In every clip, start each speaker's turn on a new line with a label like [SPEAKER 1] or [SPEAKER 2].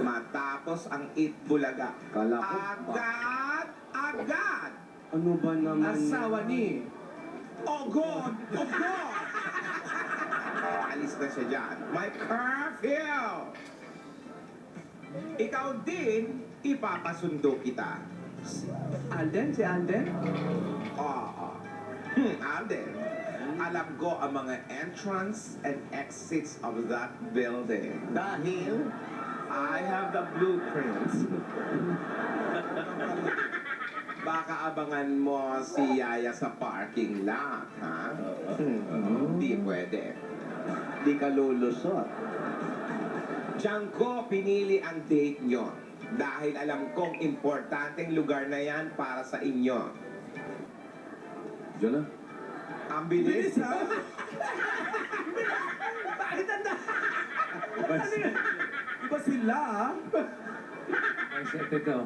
[SPEAKER 1] Matapos ang Itbulaga.
[SPEAKER 2] Kala ko,
[SPEAKER 1] Agad!
[SPEAKER 2] ano ba naman?
[SPEAKER 3] Asawa ni
[SPEAKER 1] Ogod! Alis na siya dyan. May curfew! Ikaw din, ipapasundo kita.
[SPEAKER 3] Alden, si Alden.
[SPEAKER 1] Oo. Alden, alam ko ang mga entrance and exits of that building.
[SPEAKER 2] Dahil,
[SPEAKER 1] I have the blueprints. Baka abangan mo si Yaya sa parking lot, ha? Hindi pwede.
[SPEAKER 2] di ka lulusot.
[SPEAKER 1] Diyan ko pinili ang date nyo. Dahil alam kong importanteng lugar na yan para sa inyo.
[SPEAKER 2] Diyan na.
[SPEAKER 1] Ang bilis, ha?
[SPEAKER 3] Bakit anda? Iba sila, ah?
[SPEAKER 4] Ang set ito.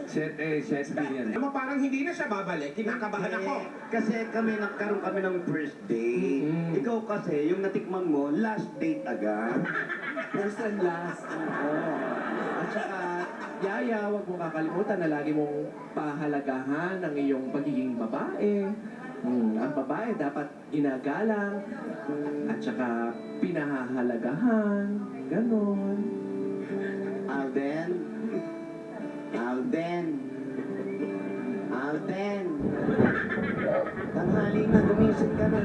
[SPEAKER 4] Set A, set B yan.
[SPEAKER 1] Naman parang hindi na siya babalik. Kinakabahan ako.
[SPEAKER 2] Kasi nagkaroon kami ng first date. Ikaw kasi, yung natikman mo, last date agad.
[SPEAKER 3] First and last. Oo. At saka, Yaya, huwag mo kakalimutan na lagi mong pahalagahan ang iyong pagiging babae. Ang babae dapat ginagalang at saka pinahahalagahan. Ganon.
[SPEAKER 2] Alden. Alden. Alden. Tanghali na, gumising ka na.